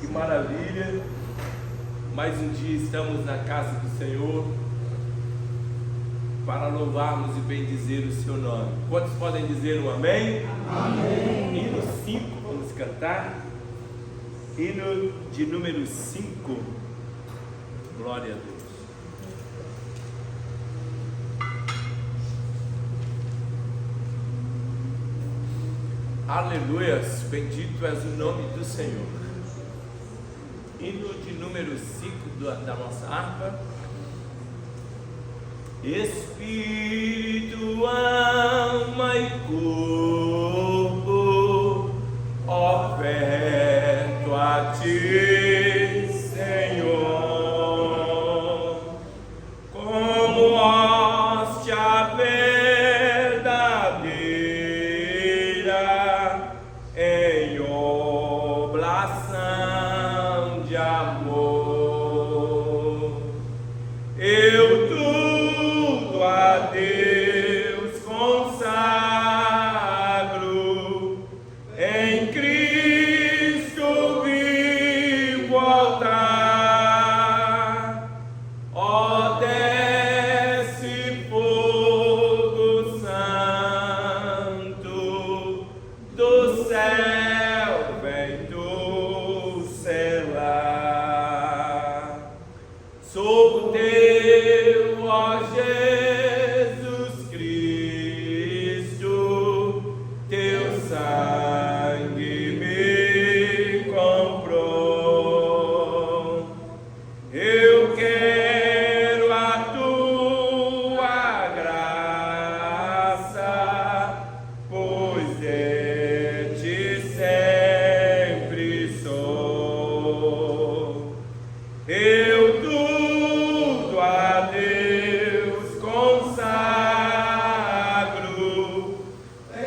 Que maravilha! Mais um dia estamos na casa do Senhor para louvarmos e bendizer o seu nome. Quantos podem dizer um amém? Amém. Hino 5, vamos cantar. Hino de número 5. Glória a Deus. Aleluias, bendito és o nome do Senhor. Hino de número 5 da nossa harpa. Espírito, alma e corpo, oferto a ti, Senhor, como hóstia verdadeira, em oblação de amor. Eu tudo a Deus consagro, em Cristo vivo altar. Ó, desce fogo santo do céu, vem tu selar. Sou teu, ó Jesus Cristo, teu sangue me comprou. Eu quero a tua graça, pois de ti sempre sou. Eu tudo a Deus consagro,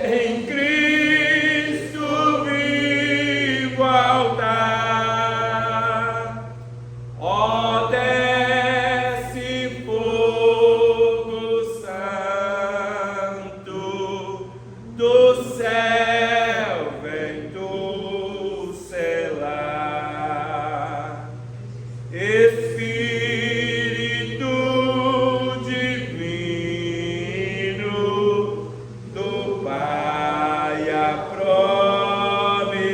em Cristo vivo altar. Ó, desce fogo santo do céu, vem tu selar. Espírito divino do Pai, a promissão,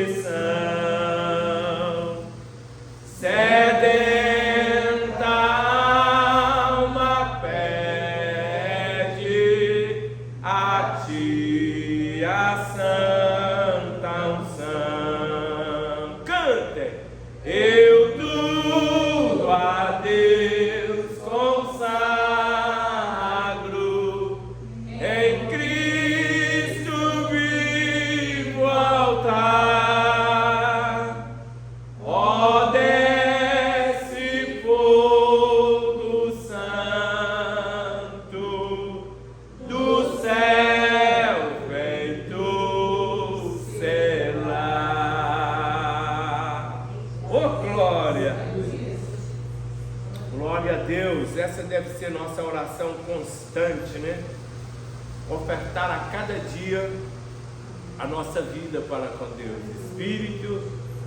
sedenta alma pede a ti a santa unção. Cantem! Eu tudo a Deus consagro, em Cristo vivo altar. Ó, desce fogo santo do céu, vem tu selar. Oh, glória! Glória a Deus! Essa deve ser nossa oração constante, né? Ofertar a cada dia a nossa vida para com Deus, espírito,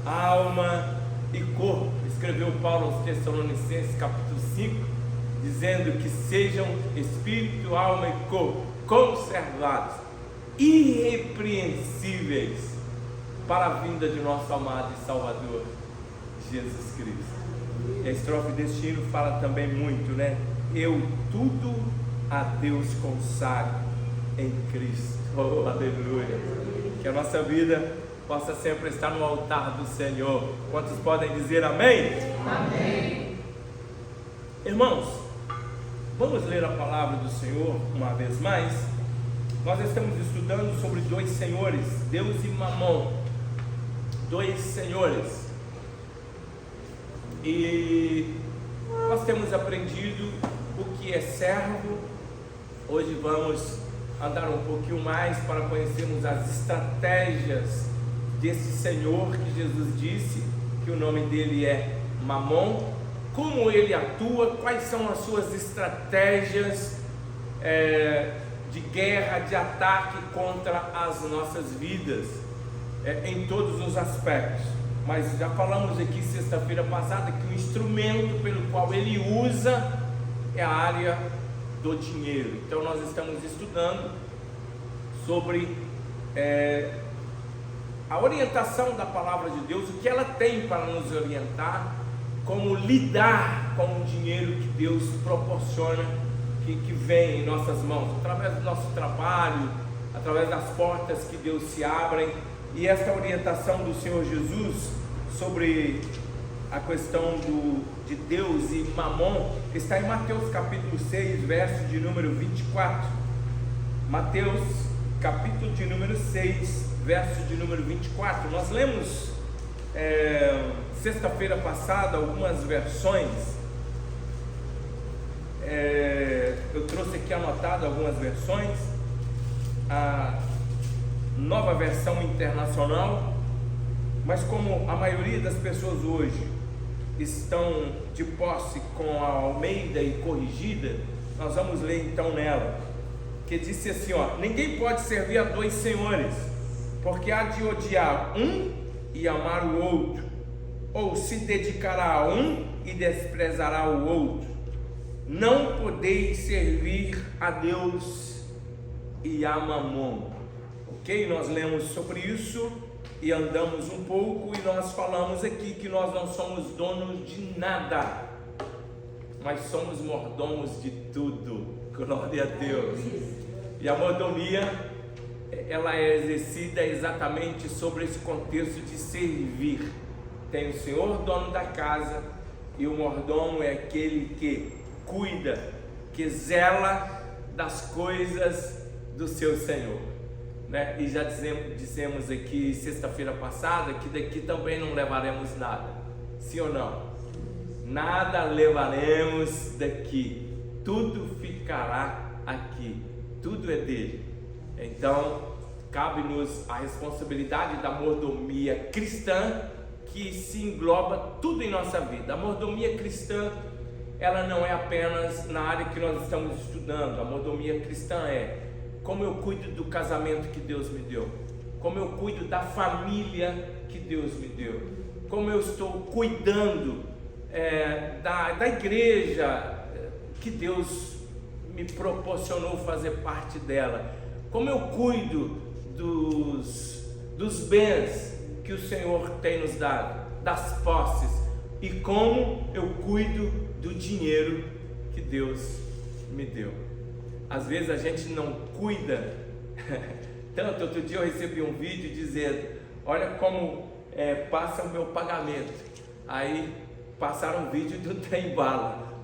alma e corpo. Escreveu Paulo aos Tessalonicenses, capítulo 5, dizendo que sejam espírito, alma e corpo conservados, irrepreensíveis para a vinda de nosso amado e Salvador Jesus Cristo. E a estrofe deste hino fala também muito, né? Eu tudo a Deus consagro em Cristo. Oh, aleluia! Que a nossa vida possa sempre estar no altar do Senhor. Quantos podem dizer amém? Amém. Irmãos, vamos ler a palavra do Senhor uma vez mais. Nós estamos estudando sobre dois senhores, Deus e Mamon. Dois senhores. E nós temos aprendido o que é servo. Hoje vamos andar um pouquinho mais para conhecermos as estratégias desse Senhor que Jesus disse que o nome dele é Mamon, como ele atua, quais são as suas estratégias de guerra, de ataque contra as nossas vidas, em todos os aspectos. mas já falamos aqui sexta-feira passada que o instrumento pelo qual ele usa é a área do dinheiro. Então nós estamos estudando sobre a orientação da palavra de Deus, o que ela tem para nos orientar, como lidar com o dinheiro que Deus proporciona, que vem em nossas mãos, através do nosso trabalho, através das portas que Deus se abrem. E esta orientação do Senhor Jesus sobre a questão de Deus e Mamon está em Mateus capítulo 6, verso de número 24. Mateus capítulo de número 6, verso de número 24. Nós lemos sexta-feira passada algumas versões. Eu trouxe aqui anotado algumas versões. A Nova Versão Internacional, mas como a maioria das pessoas hoje estão de posse com a Almeida e Corrigida, nós vamos ler então nela, que disse assim, ninguém pode servir a dois senhores, porque há de odiar um e amar o outro, ou se dedicará a um e desprezará o outro. Não podeis servir a Deus e a Mamon. Ok? Nós lemos sobre isso e andamos um pouco, e nós falamos aqui que nós não somos donos de nada, mas somos mordomos de tudo. Glória a Deus. E a mordomia, ela é exercida exatamente sobre esse contexto de servir. Tem o Senhor dono da casa, e o mordomo é aquele que cuida, que zela das coisas do seu Senhor, né? E já dissemos aqui sexta-feira passada que daqui também não levaremos nada, sim ou não? Nada levaremos daqui, tudo ficará aqui, tudo é dele. Então cabe-nos a responsabilidade da mordomia cristã, que se engloba tudo em nossa vida. A mordomia cristã, ela não é apenas na área que nós estamos estudando. A mordomia cristã é como eu cuido do casamento que Deus me deu, como eu cuido da família que Deus me deu, como eu estou cuidando da igreja que Deus me proporcionou fazer parte dela, como eu cuido dos bens que o Senhor tem nos dado, das posses, e como eu cuido do dinheiro que Deus me deu. Às vezes a gente não cuida tanto. Outro dia eu recebi um vídeo dizendo, olha como passa o meu pagamento. Aí passaram um vídeo do trem-bala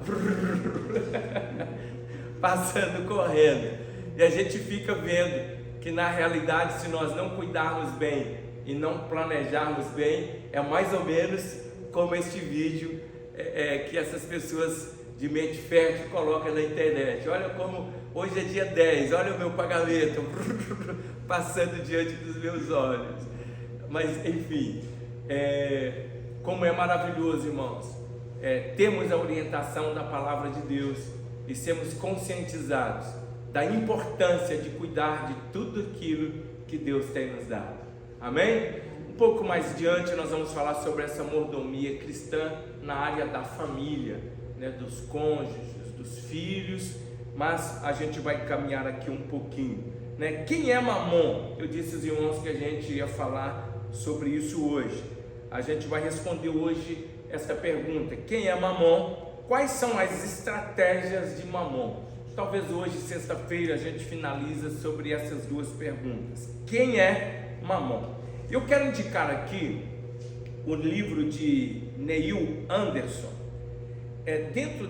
passando, correndo, e a gente fica vendo que na realidade, se nós não cuidarmos bem e não planejarmos bem, é mais ou menos como este vídeo que essas pessoas de mente fértil colocam na internet. Olha como hoje é dia 10, olha o meu pagamento passando diante dos meus olhos. Mas enfim, como é maravilhoso, irmãos, temos a orientação da palavra de Deus e sermos conscientizados da importância de cuidar de tudo aquilo que Deus tem nos dado. Amém? Um pouco mais adiante nós vamos falar sobre essa mordomia cristã na área da família, né, dos cônjuges, dos filhos, mas a gente vai caminhar aqui um pouquinho, né? Quem é Mamon? Eu disse aos irmãos que a gente ia falar sobre isso hoje. A gente vai responder hoje esta pergunta: quem é Mamon? Quais são as estratégias de Mamon? Talvez hoje, sexta-feira, a gente finaliza sobre essas duas perguntas. Quem é Mamon? Eu quero indicar aqui o livro de Neil Anderson. Dentro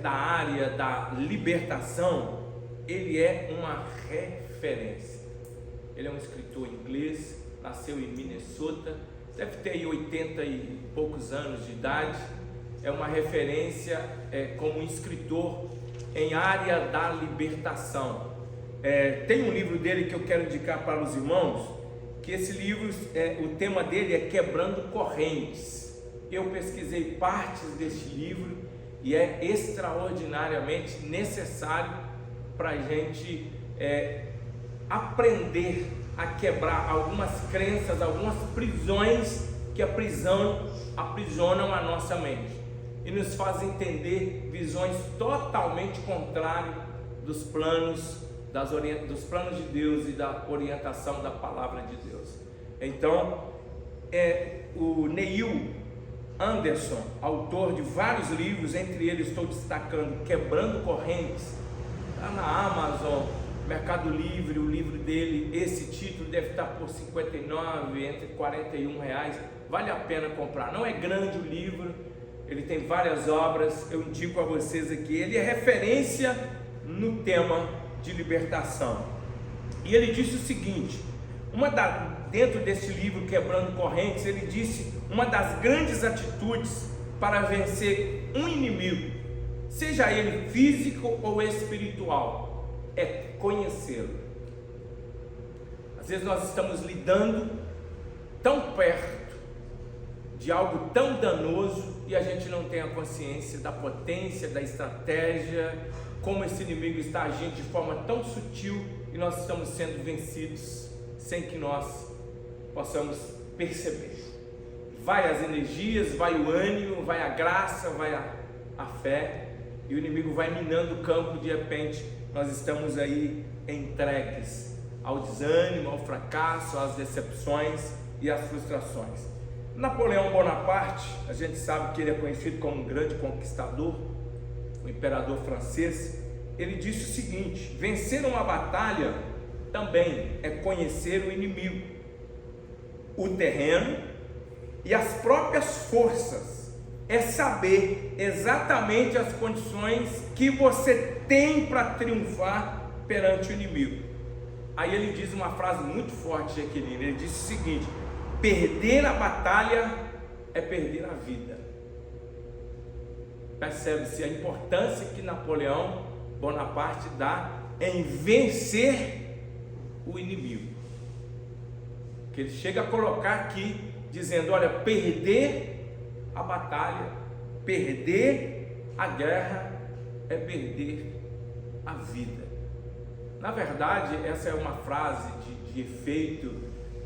da área da libertação, ele é uma referência. Ele é um escritor inglês, nasceu em Minnesota, deve ter aí 80 e poucos anos de idade. É uma referência como escritor em área da libertação. Tem um livro dele que eu quero indicar para os irmãos, que esse livro, o tema dele é Quebrando Correntes. Eu pesquisei partes deste livro e é extraordinariamente necessário para a gente aprender a quebrar algumas crenças, algumas prisões que aprisionam a nossa mente e nos fazem entender visões totalmente contrárias dos planos de Deus e da orientação da palavra de Deus. Então, o Neil Anderson, autor de vários livros, entre eles estou destacando Quebrando Correntes, está na Amazon, Mercado Livre, o livro dele, esse título deve estar por R$59, entre R$41, vale a pena comprar. Não é grande o livro, ele tem várias obras, eu indico a vocês aqui. Ele é referência no tema de libertação, e ele disse o seguinte: dentro desse livro Quebrando Correntes, ele disse: uma das grandes atitudes para vencer um inimigo, seja ele físico ou espiritual, é conhecê-lo. Às vezes nós estamos lidando tão perto de algo tão danoso e a gente não tem a consciência da potência, da estratégia, como esse inimigo está agindo de forma tão sutil, e nós estamos sendo vencidos sem que nós possamos perceber. Vai as energias, vai o ânimo, vai a graça, vai a fé, e o inimigo vai minando o campo. De repente nós estamos aí entregues ao desânimo, ao fracasso, às decepções e às frustrações. Napoleão Bonaparte, a gente sabe que ele é conhecido como um grande conquistador, o imperador francês. Ele disse o seguinte: vencer uma batalha também é conhecer o inimigo, o terreno e as próprias forças, é saber exatamente as condições que você tem para triunfar perante o inimigo. Aí ele diz uma frase muito forte, Jaqueline. Ele disse o seguinte: perder a batalha é perder a vida. Percebe-se a importância que Napoleão Bonaparte dá em vencer o inimigo, que ele chega a colocar aqui, dizendo: olha, perder a batalha, perder a guerra é perder a vida. Na verdade, essa é uma frase de efeito,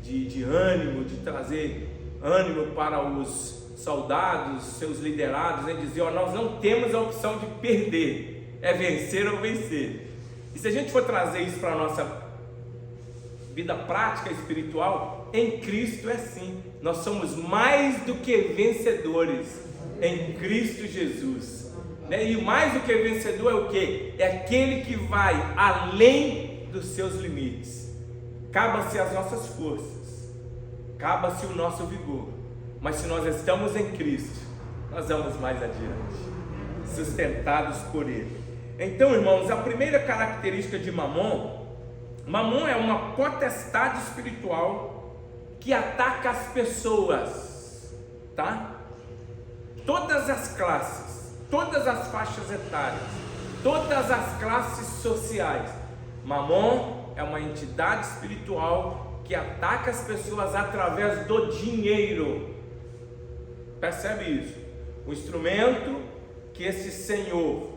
de ânimo, de trazer ânimo para os soldados, seus liderados, em dizer: ó, nós não temos a opção de perder, é vencer ou vencer. E se a gente for trazer isso para a nossa vida prática espiritual, em Cristo é assim. Nós somos mais do que vencedores em Cristo Jesus, né? E mais do que vencedor é o que? É aquele que vai além dos seus limites. Acaba-se as nossas forças, acaba-se o nosso vigor, mas se nós estamos em Cristo, nós vamos mais adiante, sustentados por Ele. Então, irmãos, a primeira característica de Mamon é uma potestade espiritual que ataca as pessoas, tá? Todas as classes, todas as faixas etárias, todas as classes sociais. Mamon é uma entidade espiritual que ataca as pessoas através do dinheiro. Percebe isso? O instrumento que esse senhor,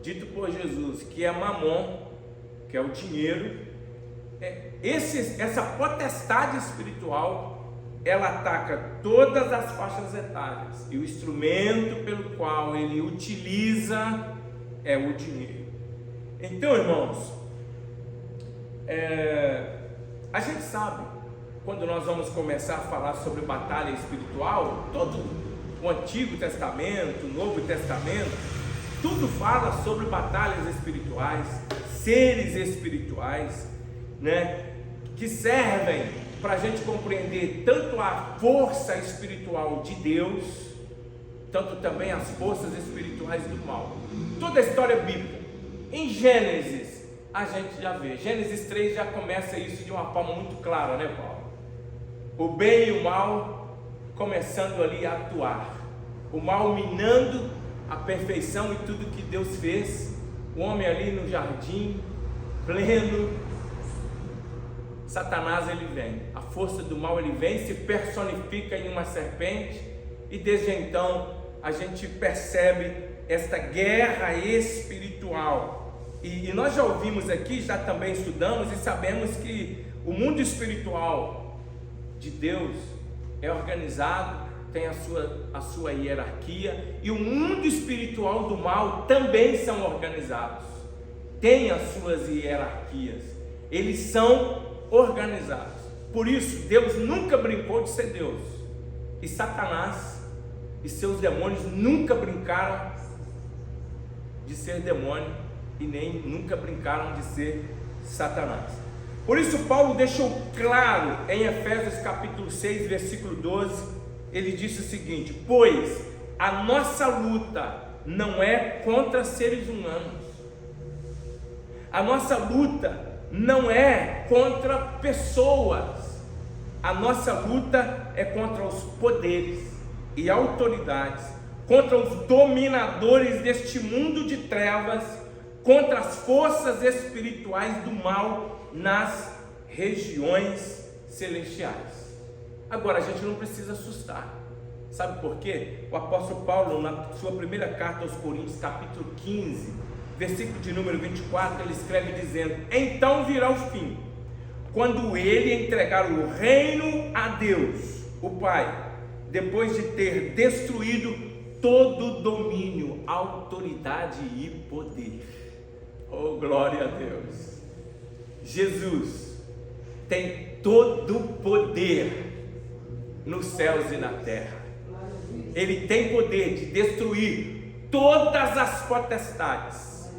dito por Jesus, que é Mamon, que é o dinheiro, essa potestade espiritual, ela ataca todas as faixas etárias, e o instrumento pelo qual ele utiliza é o dinheiro. Então, irmãos, a gente sabe, quando nós vamos começar a falar sobre batalha espiritual, todo o Antigo Testamento, o Novo Testamento, tudo fala sobre batalhas espirituais, seres espirituais, né, que servem para a gente compreender tanto a força espiritual de Deus, tanto também as forças espirituais do mal. Toda a história bíblica, em Gênesis, a gente já vê, Gênesis 3 já começa isso de uma forma muito clara, né, Paulo? O bem e o mal começando ali a atuar, o mal minando a perfeição e tudo que Deus fez, o homem ali no jardim, pleno. Satanás, ele vem, a força do mal, ele vem, se personifica em uma serpente, e desde então a gente percebe esta guerra espiritual. E nós já ouvimos aqui, já também estudamos e sabemos que o mundo espiritual de Deus, é organizado, tem a sua hierarquia, e o mundo espiritual do mal também são organizados, tem as suas hierarquias, eles são organizados. Por isso Deus nunca brincou de ser Deus, e Satanás e seus demônios nunca brincaram de ser demônio, e nem nunca brincaram de ser Satanás. Por isso Paulo deixou claro em Efésios capítulo 6, versículo 12, ele disse o seguinte: pois a nossa luta não é contra seres humanos, a nossa luta não é contra pessoas, a nossa luta é contra os poderes e autoridades, contra os dominadores deste mundo de trevas, contra as forças espirituais do mal nas regiões celestiais. Agora, a gente não precisa assustar, sabe por quê? O apóstolo Paulo, na sua primeira carta aos Coríntios, capítulo 15, versículo de número 24, ele escreve dizendo: então virá o fim, quando ele entregar o reino a Deus, o Pai, depois de ter destruído todo domínio, autoridade e poder. Oh, glória a Deus! Jesus tem todo o poder nos céus e na terra. Ele tem poder de destruir todas as potestades.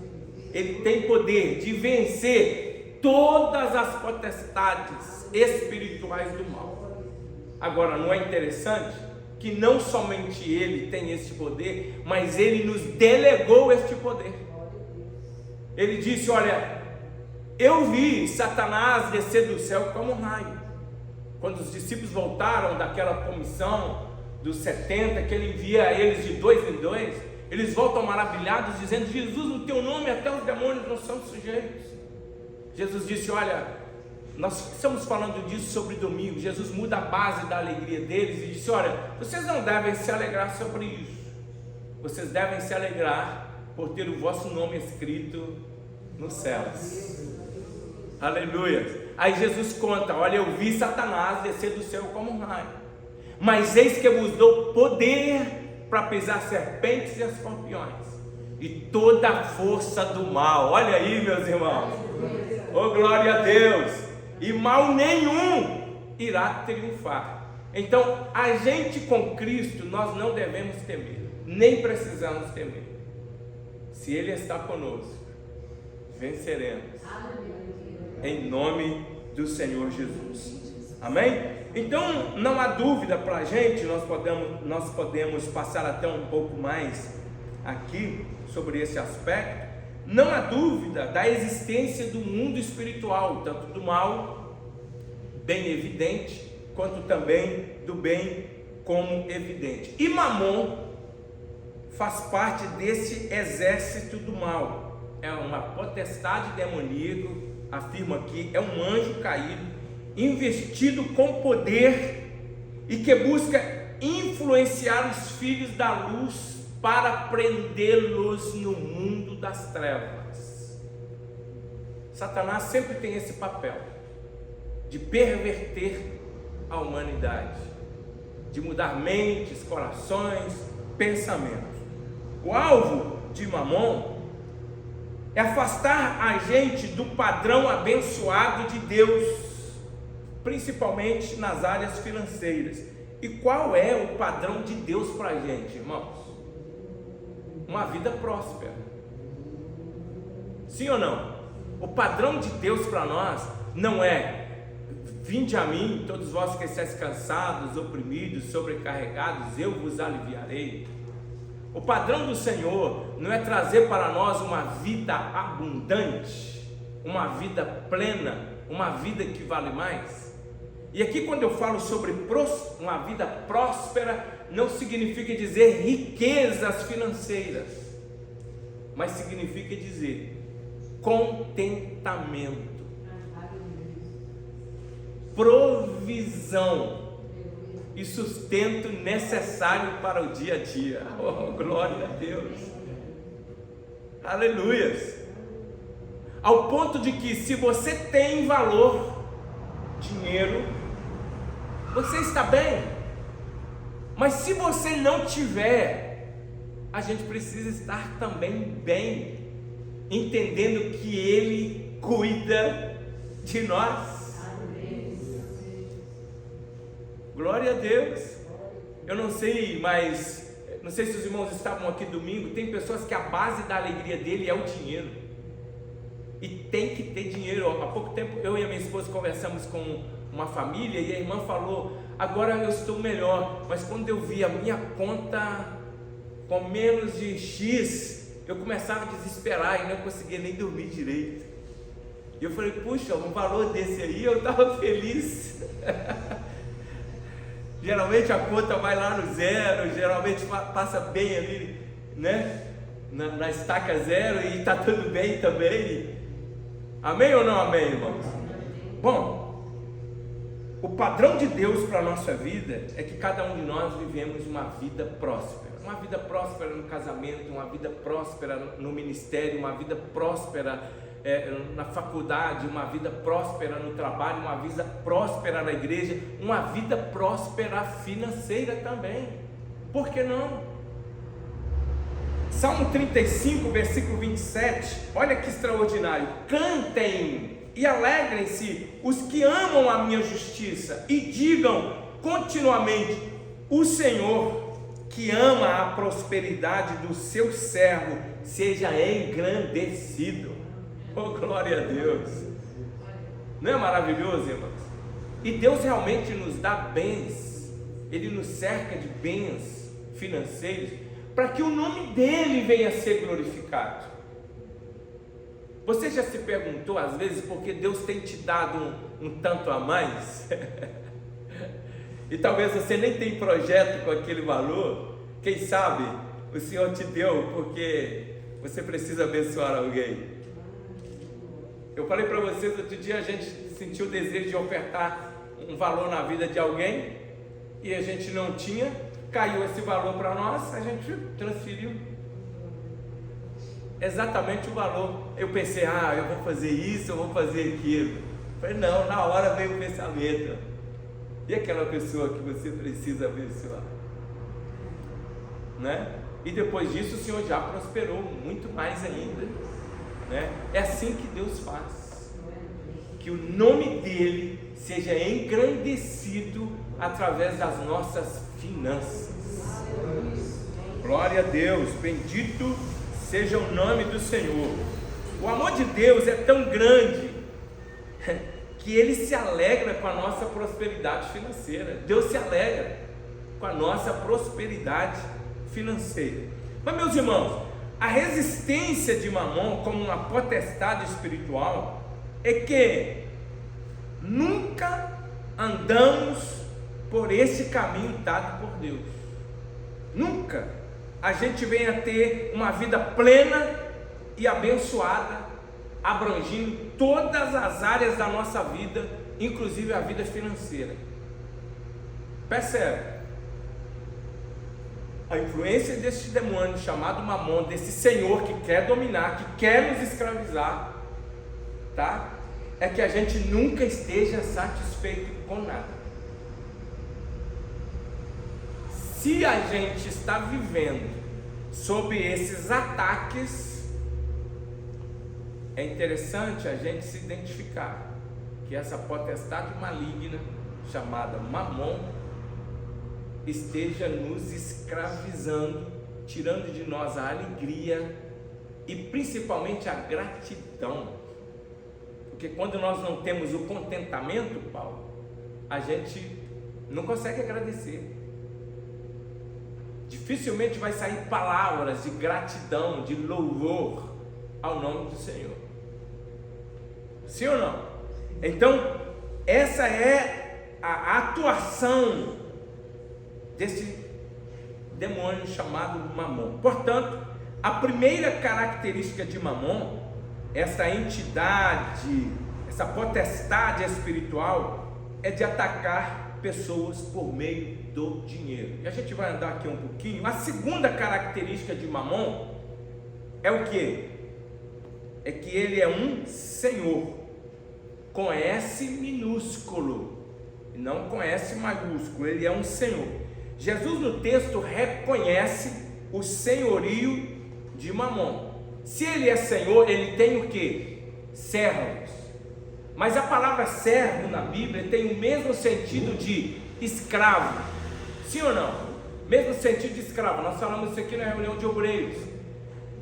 Ele tem poder de vencer todas as potestades espirituais do mal. Agora, não é interessante que não somente Ele tem este poder, mas Ele nos delegou este poder. Ele disse: olha, eu vi Satanás descer do céu como um raio. Quando os discípulos voltaram daquela comissão dos 70, que ele envia eles de 2 em 2, eles voltam maravilhados, dizendo: Jesus, no teu nome até os demônios não são sujeitos. Jesus disse: olha, nós estamos falando disso sobre domingo. Jesus muda a base da alegria deles e disse: olha, vocês não devem se alegrar sobre isso, vocês devem se alegrar por ter o vosso nome escrito nos céus. Aleluia. Aí Jesus conta: olha, eu vi Satanás descer do céu como um raio, mas eis que eu vos dou poder para pisar serpentes e escorpiões e toda a força do mal. Olha aí, meus irmãos, oh glória a Deus, e mal nenhum irá triunfar. Então, a gente com Cristo, nós não devemos temer, nem precisamos temer. Se Ele está conosco, venceremos, em nome do Senhor Jesus. Amém? Então, não há dúvida para a gente, nós podemos passar até um pouco mais aqui sobre esse aspecto. Não há dúvida da existência do mundo espiritual, tanto do mal, bem evidente, quanto também do bem como evidente. E Mamon faz parte desse exército do mal, é uma potestade demoníaca, afirma aqui, é um anjo caído, investido com poder e que busca influenciar os filhos da luz para prendê-los no mundo das trevas. Satanás sempre tem esse papel de perverter a humanidade, de mudar mentes, corações, pensamentos. O alvo de Mamon é afastar a gente do padrão abençoado de Deus, principalmente nas áreas financeiras. E qual é o padrão de Deus para a gente, irmãos? Uma vida próspera. Sim ou não? O padrão de Deus para nós não é: vinde a mim, todos vós que estáis cansados, oprimidos, sobrecarregados, eu vos aliviarei. O padrão do Senhor não é trazer para nós uma vida abundante, uma vida plena, uma vida que vale mais. E aqui, quando eu falo sobre uma vida próspera, não significa dizer riquezas financeiras, mas significa dizer contentamento, provisão e sustento necessário para o dia a dia. Oh, glória a Deus, aleluias. Ao ponto de que, se você tem valor, dinheiro, você está bem, Mas se você não tiver, a gente precisa estar também bem, entendendo que Ele cuida de nós. Glória a Deus. Eu não sei, mas não sei se os irmãos estavam aqui domingo. Tem pessoas que a base da alegria dele é o dinheiro, e tem que ter dinheiro. Há pouco tempo eu e a minha esposa conversamos com uma família e a irmã falou: agora eu estou melhor, mas quando eu vi a minha conta com menos de X, eu começava a desesperar e não conseguia nem dormir direito. E eu falei: puxa, um valor desse aí eu estava feliz. Geralmente a conta vai lá no zero, geralmente passa bem ali, né? Na estaca zero, e está tudo bem também. Amém ou não amém, irmãos? Bom, o padrão de Deus para a nossa vida é que cada um de nós vivemos uma vida próspera. Uma vida próspera no casamento, uma vida próspera no ministério, uma vida próspera na faculdade, uma vida próspera no trabalho, uma vida próspera na igreja, uma vida próspera financeira também. Por que não? Salmo 35, versículo 27, olha que extraordinário: cantem e alegrem-se os que amam a minha justiça, e digam continuamente: o Senhor, que ama a prosperidade do seu servo, seja engrandecido. Oh, glória a Deus! Não é maravilhoso, irmãos? E Deus realmente nos dá bens, Ele nos cerca de bens financeiros, para que o nome dEle venha a ser glorificado. Você já se perguntou às vezes por que Deus tem te dado um tanto a mais? E talvez você nem tenha projeto com aquele valor. Quem sabe o Senhor te deu porque você precisa abençoar alguém. Eu falei para vocês outro dia, a gente sentiu o desejo de ofertar um valor na vida de alguém e a gente não tinha, caiu esse valor para nós, a gente transferiu exatamente o valor. Eu pensei: eu vou fazer isso, eu vou fazer aquilo. Eu falei: não, na hora veio o pensamento: e aquela pessoa que você precisa abençoar, né? E depois disso o Senhor já prosperou muito mais ainda, né? É assim que Deus faz, que o nome dEle seja engrandecido através das nossas finanças. Glória a Deus, bendito seja o nome do Senhor. O amor de Deus é tão grande que Ele se alegra com a nossa prosperidade financeira. Deus se alegra com a nossa prosperidade financeira. Mas, meus irmãos, a resistência de Mamon como uma potestade espiritual é que nunca andamos por esse caminho dado por Deus. Nunca a gente vem a ter uma vida plena e abençoada, abrangindo todas as áreas da nossa vida, inclusive a vida financeira. Percebe? A influência desse demônio chamado Mamon, desse senhor que quer dominar, que quer nos escravizar, tá? É que a gente nunca esteja satisfeito com nada. Se a gente está vivendo sob esses ataques, é interessante a gente se identificar que essa potestade maligna chamada Mamon esteja nos escravizando, tirando de nós a alegria e principalmente a gratidão. Porque quando nós não temos o contentamento, Paulo, a gente não consegue agradecer. Dificilmente vai sair palavras de gratidão, de louvor ao nome do Senhor. Sim ou não? Então, essa é a atuação desse demônio chamado Mamon. Portanto, a primeira característica de Mamon, essa entidade, essa potestade espiritual, é de atacar pessoas por meio do dinheiro. E a gente vai andar aqui um pouquinho. A segunda característica de Mamon é o quê? É que ele é um senhor, com S minúsculo, e não com S maiúsculo. Ele é um senhor. Jesus no texto reconhece o senhorio de Mamon. Se ele é senhor, ele tem o que? Servos. Mas a palavra servo na Bíblia tem o mesmo sentido de escravo. Sim ou não? Mesmo sentido de escravo. Nós falamos isso aqui na reunião de obreiros.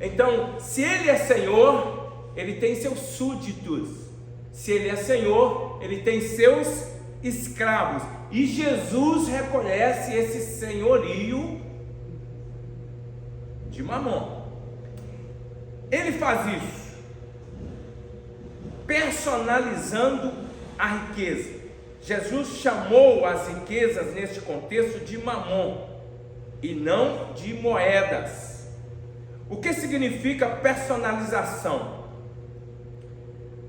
Então, se ele é senhor, ele tem seus súditos. Se ele é senhor, ele tem seus escravos. E Jesus reconhece esse senhorio de Mamon. Ele faz isso personalizando a riqueza. Jesus chamou as riquezas neste contexto de Mamon e não de moedas. O que significa personalização?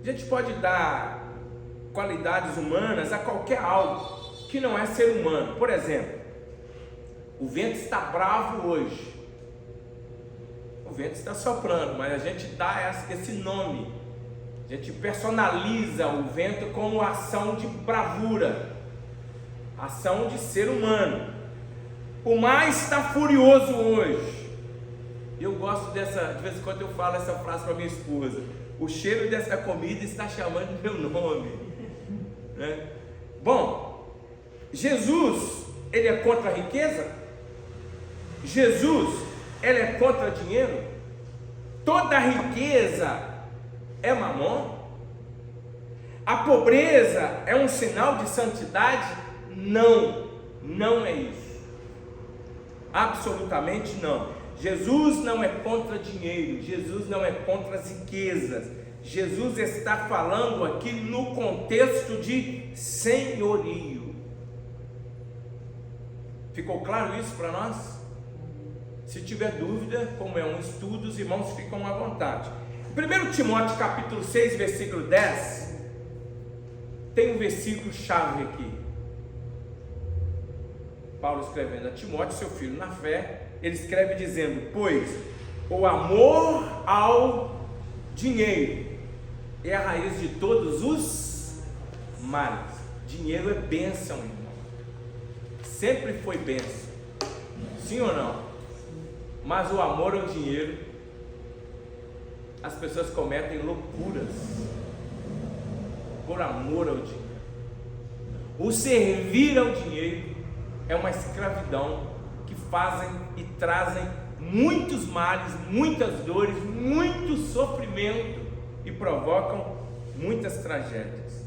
A gente pode dar qualidades humanas a qualquer algo que não é ser humano. Por exemplo, o vento está bravo hoje. O vento está soprando, mas a gente dá esse nome. A gente personaliza o vento como ação de bravura, ação de ser humano. O mar está furioso hoje. Eu gosto dessa, de vez em quando eu falo essa frase para minha esposa: o cheiro dessa comida está chamando meu nome, né? Bom, Jesus, ele é contra a riqueza? Jesus, ele é contra dinheiro? Toda riqueza é mamon? A pobreza é um sinal de santidade? Não, não é isso. Absolutamente não. Jesus não é contra dinheiro, Jesus não é contra as riquezas. Jesus está falando aqui no contexto de senhorio. Ficou claro isso para nós? Se tiver dúvida, como é um estudo, os irmãos ficam à vontade. 1 Timóteo capítulo 6, versículo 10, tem um versículo chave aqui. Paulo escrevendo a Timóteo, seu filho na fé, ele escreve dizendo: pois o amor ao dinheiro é a raiz de todos os males. Dinheiro é bênção, irmão. Sempre foi bênção. Sim ou não? Mas o amor ao dinheiro, as pessoas cometem loucuras por amor ao dinheiro. O servir ao dinheiro é uma escravidão que fazem e trazem muitos males, muitas dores, muito sofrimento e provocam muitas tragédias.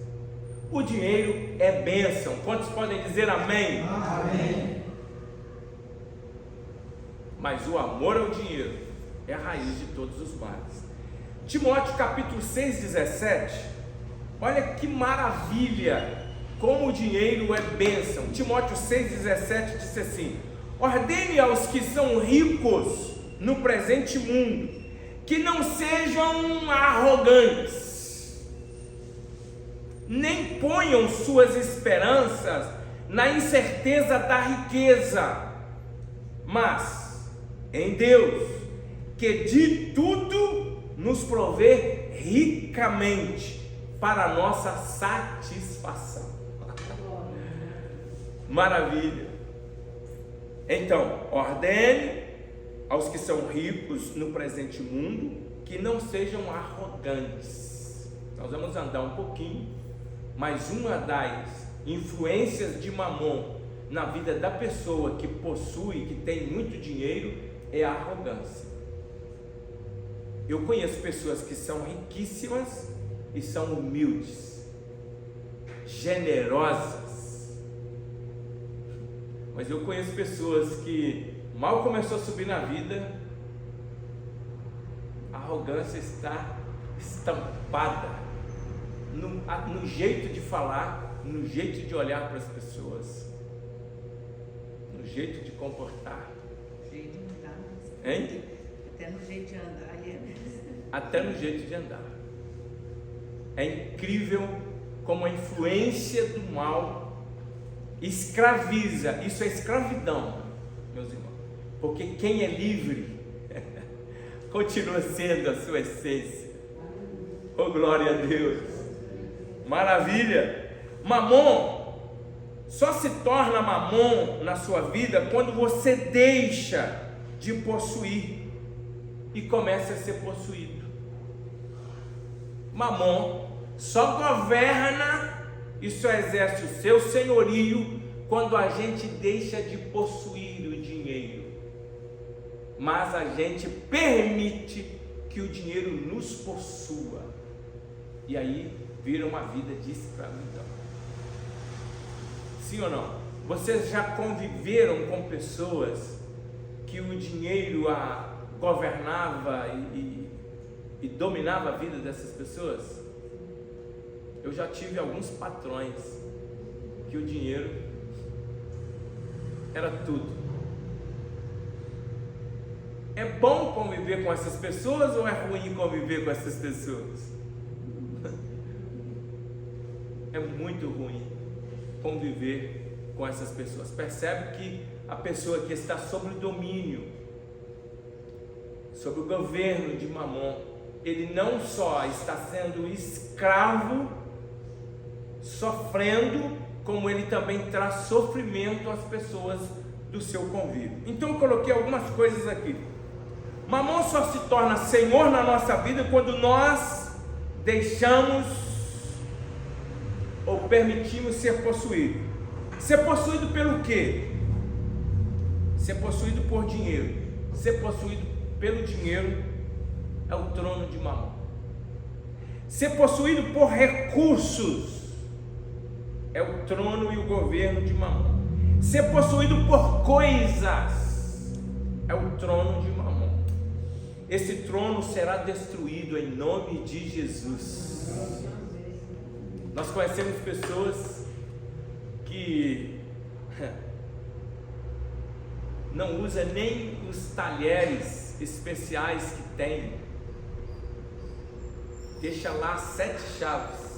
O dinheiro é bênção. Quantos podem dizer amém? Amém. Mas o amor ao dinheiro é a raiz de todos os males. Timóteo capítulo 6, 17, olha que maravilha, como o dinheiro é bênção. Timóteo 6, 17 diz assim: ordene aos que são ricos no presente mundo, que não sejam arrogantes, nem ponham suas esperanças na incerteza da riqueza, mas em Deus, que de tudo nos provê ricamente para a nossa satisfação. Maravilha. Então, ordene aos que são ricos no presente mundo que não sejam arrogantes. Nós vamos andar um pouquinho, mas uma das influências de Mamon na vida da pessoa que possui, que tem muito dinheiro, é a arrogância. Eu conheço pessoas que são riquíssimas e são humildes, generosas, mas eu conheço pessoas que mal começou a subir na vida, a arrogância está estampada no jeito de falar, no jeito de olhar para as pessoas, no jeito de comportar. Jeito de andar. Hein? Até no jeito de andar. Até no jeito de andar. É incrível como a influência do mal escraviza. Isso é escravidão, meus irmãos, porque quem é livre continua sendo a sua essência. Oh, glória a Deus, maravilha. Mamon só se torna mamon na sua vida quando você deixa de possuir e começa a ser possuído. Mamon só governa e só exerce o seu senhorio quando a gente deixa de possuir o dinheiro, mas a gente permite que o dinheiro nos possua, e aí vira uma vida de escravidão. Sim ou não? Vocês já conviveram com pessoas que o dinheiro a governava e dominava a vida dessas pessoas? Eu já tive alguns patrões que o dinheiro era tudo. É bom conviver com essas pessoas ou é ruim conviver com essas pessoas? É muito ruim conviver com essas pessoas. Percebe que a pessoa que está sob o domínio, sob o governo de Mamon, ele não só está sendo escravo, sofrendo, como ele também traz sofrimento às pessoas do seu convívio. Então eu coloquei algumas coisas aqui. Mamon só se torna senhor na nossa vida quando nós deixamos ou permitimos ser possuído. Ser possuído pelo quê? Ser possuído por dinheiro. Ser possuído pelo dinheiro é o trono de Mamon. Ser possuído por recursos é o trono e o governo de Mamon. Ser possuído por coisas é o trono de Mamon. Esse trono será destruído em nome de Jesus. Nós conhecemos pessoas que não usam nem os talheres especiais que tem, deixa lá 7 chaves.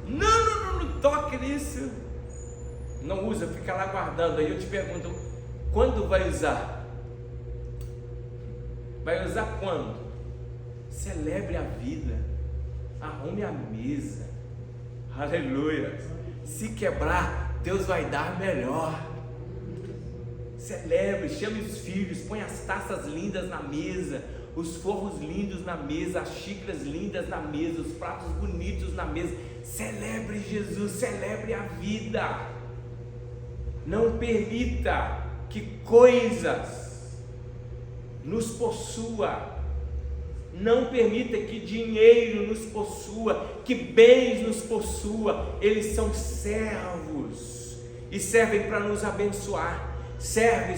Não toque nisso. Não usa, fica lá guardando. Aí eu te pergunto, quando vai usar? Vai usar quando? Celebre a vida, arrume a mesa, aleluia. Se quebrar, Deus vai dar melhor. Celebre, chame os filhos, põe as taças lindas na mesa, os forros lindos na mesa, as xícaras lindas na mesa, os pratos bonitos na mesa. Celebre Jesus, celebre a vida. Não permita que coisas nos possua. Não permita que dinheiro nos possua, que bens nos possua. Eles são servos e servem para nos abençoar. Servem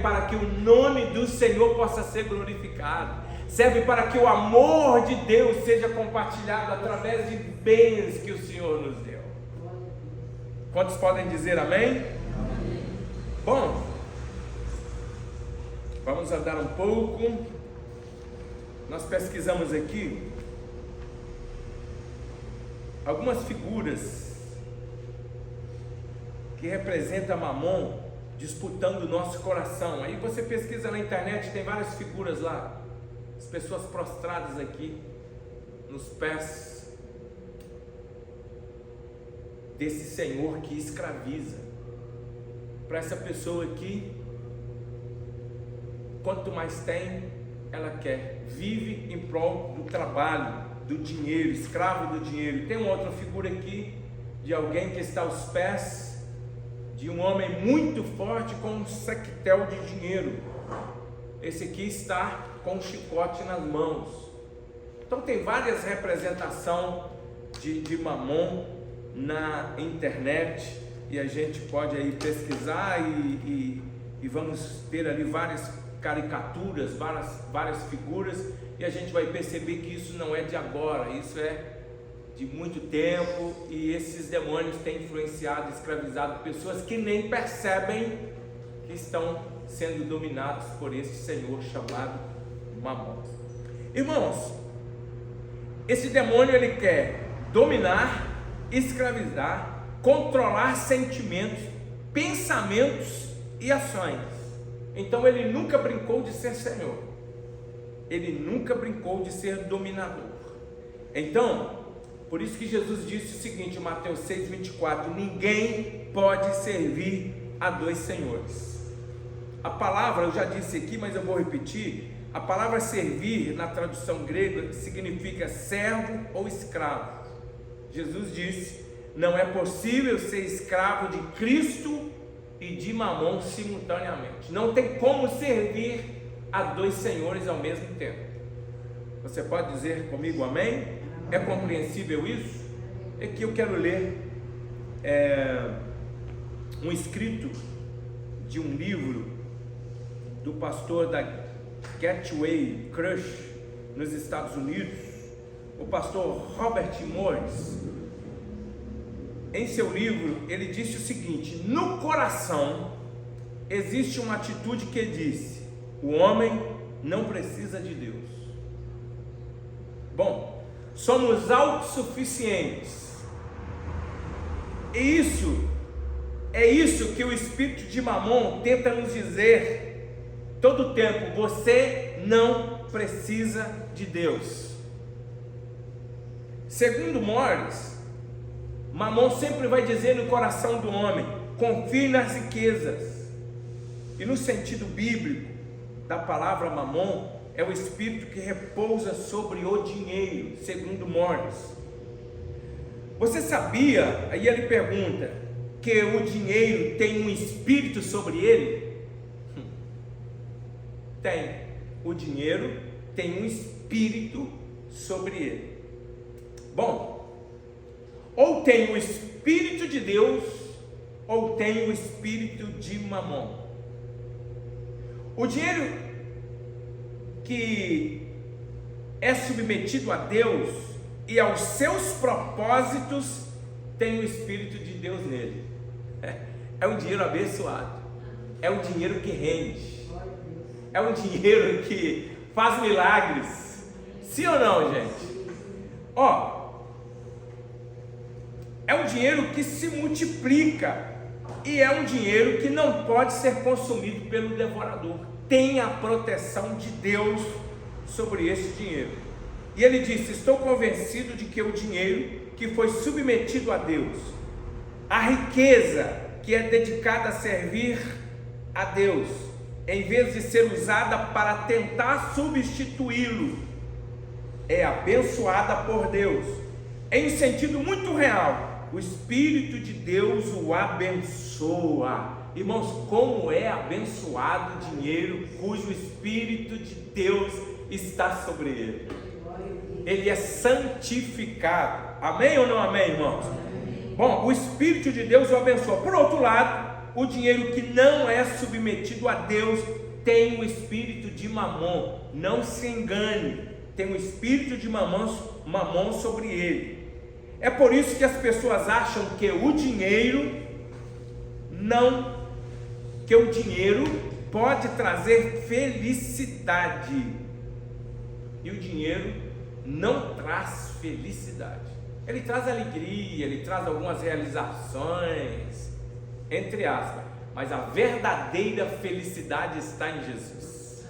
para que o nome do Senhor possa ser glorificado. Serve para que o amor de Deus seja compartilhado através de bens que o Senhor nos deu. Quantos podem dizer amém? Amém. Bom, vamos andar um pouco. Nós pesquisamos aqui algumas figuras que representam Mamon disputando o nosso coração. Aí você pesquisa na internet, tem várias figuras lá. As pessoas prostradas aqui nos pés desse Senhor que escraviza. Para essa pessoa aqui, quanto mais tem, ela quer. Vive em prol do trabalho, do dinheiro, escravo do dinheiro. Tem uma outra figura aqui de alguém que está aos pés de um homem muito forte com um sectel de dinheiro. Esse aqui está com um chicote nas mãos. Então tem várias representações de Mamon na internet, e a gente pode aí pesquisar e vamos ter ali várias caricaturas, várias figuras, e a gente vai perceber que isso não é de agora, isso é de muito tempo, e esses demônios têm influenciado, escravizado pessoas que nem percebem que estão sendo dominados por esse senhor chamado Mamon. Irmãos, esse demônio ele quer dominar, escravizar, controlar sentimentos, pensamentos e ações. Então ele nunca brincou de ser senhor, ele nunca brincou de ser dominador. Então Por isso que Jesus disse o seguinte, em Mateus 6,24: ninguém pode servir a dois senhores. A palavra, eu já disse aqui, mas eu vou repetir, a palavra servir na tradução grega significa servo ou escravo. Jesus disse: não é possível ser escravo de Cristo e de Mamon simultaneamente. Não tem como servir a dois senhores ao mesmo tempo. Você pode dizer comigo amém? É compreensível isso? É que eu quero ler um escrito de um livro do pastor da Gateway Church nos Estados Unidos, o pastor Robert Morris. Em seu livro ele disse o seguinte: no coração existe uma atitude que disse: o homem não precisa de Deus. Bom, somos autossuficientes, e isso que o espírito de Mamon tenta nos dizer todo o tempo: você não precisa de Deus. Segundo Morris, Mamon sempre vai dizer no coração do homem: confie nas riquezas. E no sentido bíblico da palavra Mamon, é o espírito que repousa sobre o dinheiro, segundo Morris. Você sabia, aí ele pergunta, que o dinheiro tem um espírito sobre ele? Tem. O dinheiro tem um espírito sobre ele. Bom, ou tem o espírito de Deus, ou tem o espírito de Mamon. O dinheiro que é submetido a Deus e aos seus propósitos tem o Espírito de Deus nele. É um dinheiro abençoado, é um dinheiro que rende, é um dinheiro que faz milagres. Sim ou não, gente? É um dinheiro que se multiplica e é um dinheiro que não pode ser consumido pelo devorador. Tem a proteção de Deus sobre esse dinheiro. E ele disse: estou convencido de que o dinheiro que foi submetido a Deus, a riqueza que é dedicada a servir a Deus, em vez de ser usada para tentar substituí-lo, é abençoada por Deus. Em um sentido muito real, o Espírito de Deus o abençoa. Irmãos, como é abençoado o dinheiro cujo Espírito de Deus está sobre ele. Ele é santificado. Amém ou não amém, irmãos? Amém. Bom, o Espírito de Deus o abençoa. Por outro lado, o dinheiro que não é submetido a Deus tem o espírito de Mamon. Não se engane, tem o espírito de Mamon sobre ele. É por isso que as pessoas acham que o dinheiro pode trazer felicidade, e o dinheiro não traz felicidade. Ele traz alegria, ele traz algumas realizações, entre aspas, mas a verdadeira felicidade está em Jesus.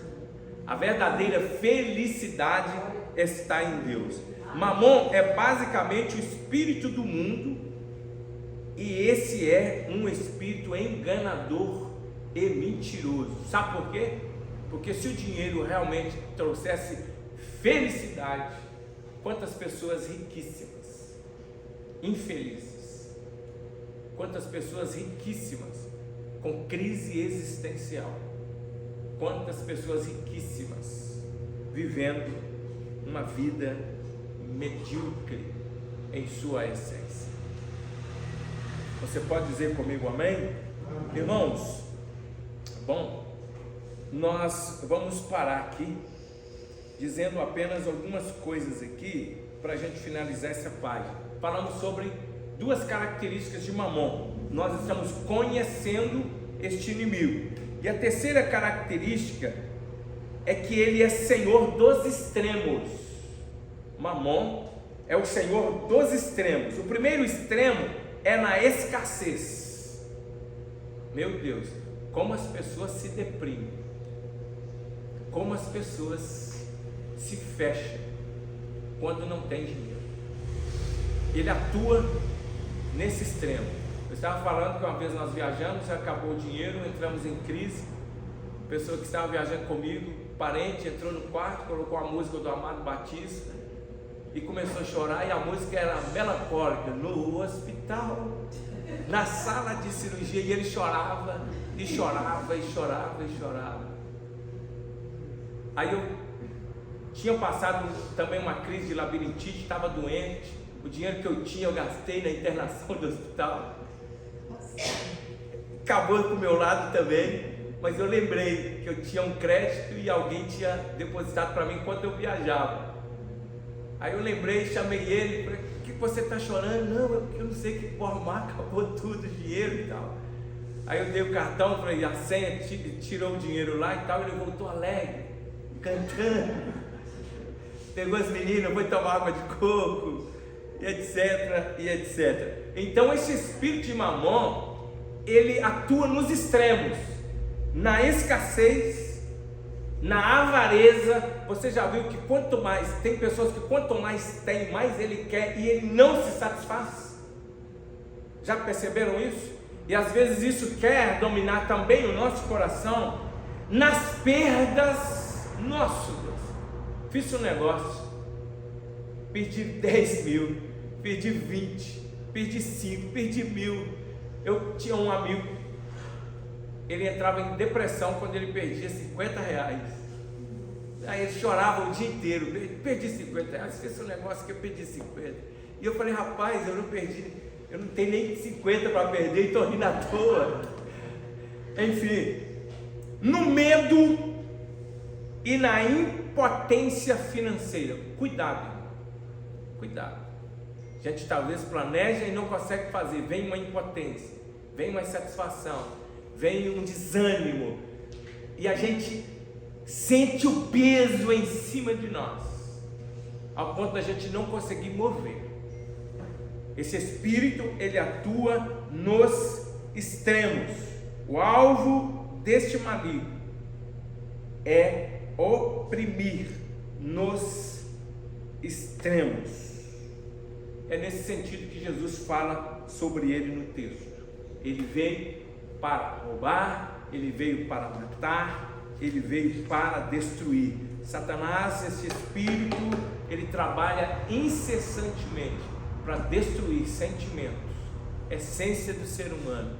A verdadeira felicidade está em Deus. Mamon é basicamente o espírito do mundo, e esse é um espírito enganador e mentiroso. Sabe por quê? Porque se o dinheiro realmente trouxesse felicidade, quantas pessoas riquíssimas, infelizes, quantas pessoas riquíssimas com crise existencial, quantas pessoas riquíssimas vivendo uma vida medíocre em sua essência. Você pode dizer comigo amém? Amém. Irmãos, bom, nós vamos parar aqui dizendo apenas algumas coisas aqui para a gente finalizar essa página. Falamos sobre duas características de Mamon. Nós estamos conhecendo este inimigo. E a terceira característica é que ele é senhor dos extremos. Mamon é o senhor dos extremos. O primeiro extremo é na escassez. Meu Deus, como as pessoas se deprimem, como as pessoas se fecham quando não tem dinheiro. ele atua nesse extremo. Eu estava falando que uma vez nós viajamos, acabou o dinheiro, entramos em crise. A pessoa que estava viajando comigo, parente, entrou no quarto, colocou a música do Amado Batista e começou a chorar, e a música era melancólica, no hospital, na sala de cirurgia, e ele chorava, e chorava, e chorava, e chorava. Aí eu tinha passado também uma crise de labirintite, estava doente, o dinheiro que eu tinha eu gastei na internação do hospital, acabou com o meu lado também, mas eu lembrei que eu tinha um crédito e alguém tinha depositado para mim enquanto eu viajava. Aí eu lembrei, chamei ele, falei, o que você está chorando? Não, é porque eu não sei o que vou arrumar, acabou tudo, o dinheiro e tal. Aí eu dei o cartão, falei, a senha, tirou o dinheiro lá e tal, ele voltou alegre, cantando, pegou as meninas, foi tomar água de coco, e etc, e etc. Então esse espírito de Mamon, ele atua nos extremos, na escassez, na avareza. Você já viu que quanto mais, tem pessoas que quanto mais tem, mais ele quer e ele não se satisfaz? Já perceberam isso? E às vezes isso quer dominar também o nosso coração nas perdas. Nossa Deus, fiz um negócio, perdi 10 mil, perdi 20, perdi 5, perdi 1.000. Eu tinha um amigo, ele entrava em depressão quando ele perdia 50 reais. Aí ele chorava o dia inteiro, perdi 50 reais, fiz um negócio que eu perdi 50. E eu falei, rapaz, eu não tenho nem 50 para perder e estou rindo à toa. Enfim, no medo e na impotência financeira. Cuidado, irmão. Cuidado. A gente talvez planeja e não consegue fazer. Vem uma impotência, vem uma insatisfação, vem um desânimo, e a gente sente o peso em cima de nós, ao ponto da gente não conseguir mover. Esse espírito, ele atua nos extremos. O alvo deste maligno é oprimir nos extremos. É nesse sentido que Jesus fala sobre ele no texto. Ele veio para roubar, ele veio para matar, ele veio para destruir. Satanás, esse espírito, ele trabalha incessantemente para destruir sentimentos, essência do ser humano,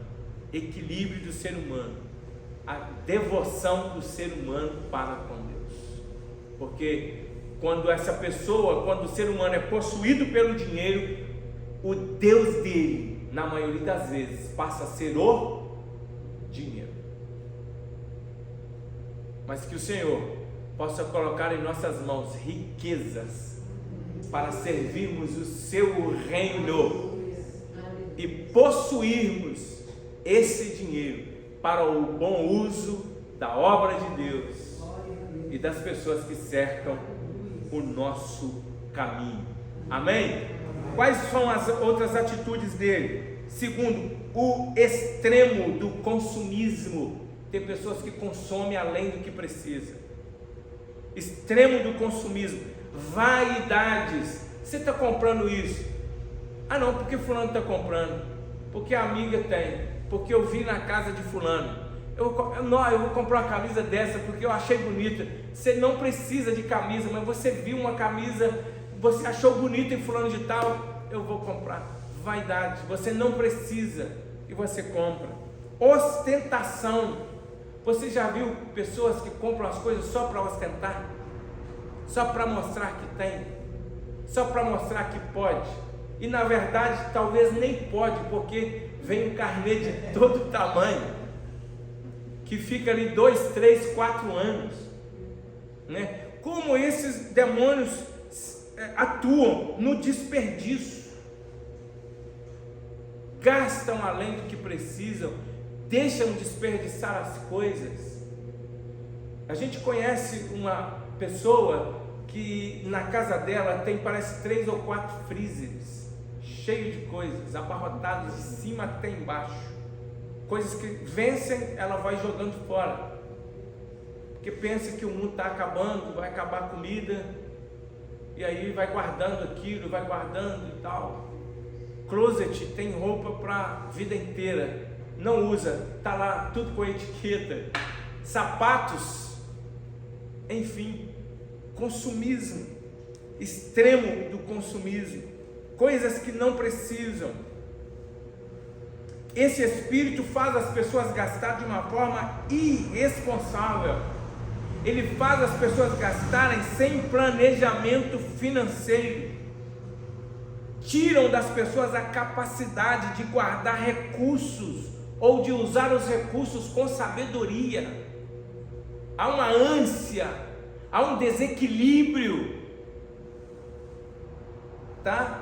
equilíbrio do ser humano, a devoção do ser humano para com Deus. Porque quando o ser humano é possuído pelo dinheiro, o Deus dele, na maioria das vezes, passa a ser o dinheiro. Mas que o Senhor possa colocar em nossas mãos riquezas para servirmos o seu reino e possuirmos esse dinheiro para o bom uso da obra de Deus e das pessoas que cercam o nosso caminho. Amém? Quais são as outras atitudes dele? Segundo, o extremo do consumismo. Tem pessoas que consomem além do que precisa. Extremo do consumismo. Vaidades. Você está comprando isso? Ah não, porque fulano está comprando, porque a amiga tem, porque eu vi na casa de fulano. Eu vou comprar uma camisa dessa porque eu achei bonita. Você não precisa de camisa, mas você viu uma camisa, você achou bonita em fulano de tal, eu vou comprar. Vaidade, você não precisa e você compra. Ostentação. Você já viu pessoas que compram as coisas só para ostentar? Só para mostrar que tem? Só para mostrar que pode? E na verdade talvez nem pode, porque vem um carnê de todo tamanho que fica ali 2, 3, 4 anos, né? Como esses demônios atuam no desperdício, gastam além do que precisam, deixam desperdiçar as coisas. A gente conhece uma pessoa que na casa dela tem, parece 3 ou 4 freezers cheios de coisas, abarrotados de cima até embaixo. Coisas que vencem, ela vai jogando fora, porque pensa que o mundo está acabando, vai acabar a comida, e aí vai guardando aquilo, vai guardando e tal. closet tem roupa para a vida inteira, não usa, está lá tudo com etiqueta, sapatos, enfim, consumismo, extremo do consumismo, coisas que não precisam. Esse espírito faz as pessoas gastar de uma forma irresponsável. Ele faz as pessoas gastarem sem planejamento financeiro. Tiram das pessoas a capacidade de guardar recursos ou de usar os recursos com sabedoria. Há uma ânsia, há um desequilíbrio, tá?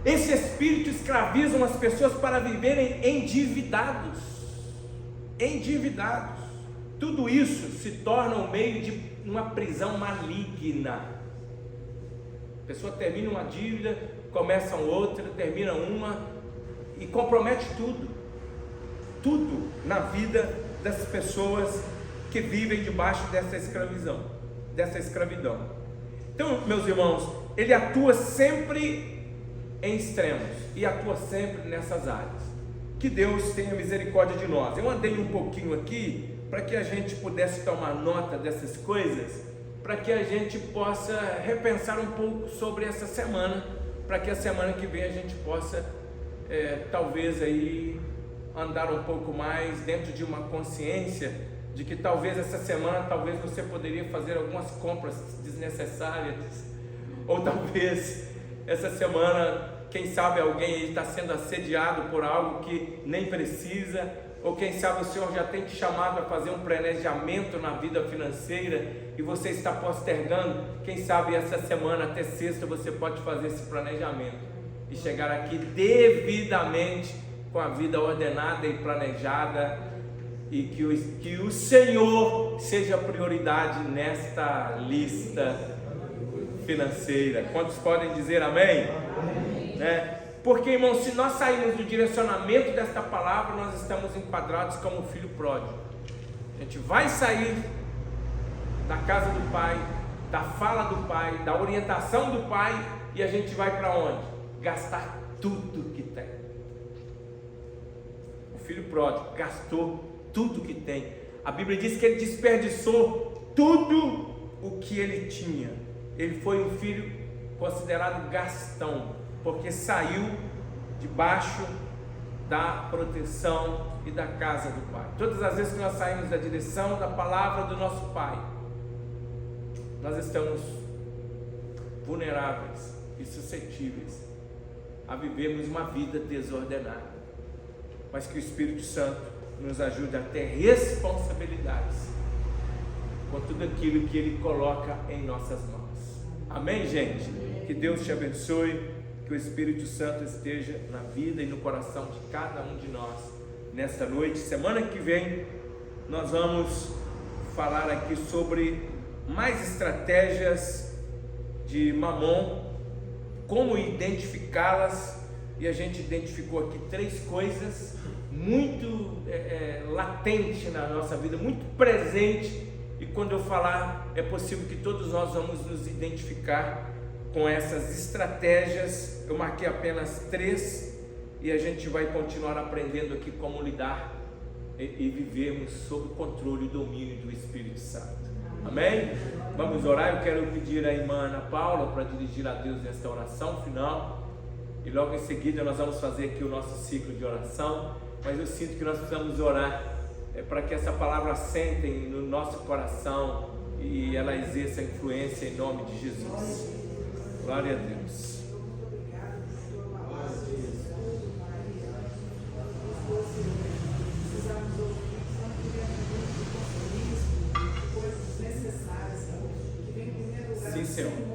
Esse espírito escraviza as pessoas para viverem endividados. Tudo isso se torna um meio de uma prisão maligna. A pessoa termina uma dívida, começa outra, termina uma e compromete tudo na vida das pessoas que vivem debaixo dessa escravidão. Então, meus irmãos, ele atua sempre em extremos e atua sempre nessas áreas. Que Deus tenha misericórdia de nós. Eu andei um pouquinho aqui para que a gente pudesse tomar nota dessas coisas, para que a gente possa repensar um pouco sobre essa semana, para que a semana que vem a gente possa talvez aí andar um pouco mais dentro de uma consciência de que talvez essa semana você poderia fazer algumas compras desnecessárias, ou talvez essa semana, quem sabe alguém está sendo assediado por algo que nem precisa, ou quem sabe o Senhor já tem te chamado a fazer um planejamento na vida financeira e você está postergando. Quem sabe essa semana até sexta você pode fazer esse planejamento e chegar aqui devidamente com a vida ordenada e planejada, e que o Senhor seja prioridade nesta lista financeira. Quantos podem dizer amém? Amém. Né? Porque, irmão, se nós sairmos do direcionamento desta palavra, nós estamos enquadrados como filho pródigo. A gente vai sair da casa do pai, da fala do pai, da orientação do pai, e a gente vai para onde? Gastar tudo que tem. O filho pródigo gastou tudo que tem. A Bíblia diz que ele desperdiçou tudo o que ele tinha. Ele foi um filho considerado gastão, porque saiu debaixo da proteção e da casa do Pai. Todas as vezes que nós saímos da direção da palavra do nosso Pai, nós estamos vulneráveis e suscetíveis a vivermos uma vida desordenada. Mas que o Espírito Santo nos ajude a ter responsabilidades com tudo aquilo que Ele coloca em nossas mãos. Amém, gente? Que Deus te abençoe, que o Espírito Santo esteja na vida e no coração de cada um de nós nesta noite. Semana que vem nós vamos falar aqui sobre mais estratégias de Mamon, como identificá-las, e a gente identificou aqui 3 coisas muito latentes na nossa vida, muito presente, e quando eu falar, é possível que todos nós vamos nos identificar com essas estratégias. Eu marquei apenas 3 e a gente vai continuar aprendendo aqui como lidar e vivermos sob o controle e domínio do Espírito Santo. Amém? Vamos orar. Eu quero pedir à irmã Ana Paula para dirigir a Deus nesta oração final, e logo em seguida nós vamos fazer aqui o nosso ciclo de oração. Mas eu sinto que nós precisamos orar para que essa palavra assente no nosso coração e ela exerça influência em nome de Jesus. Glória a Deus. Sim, Senhor.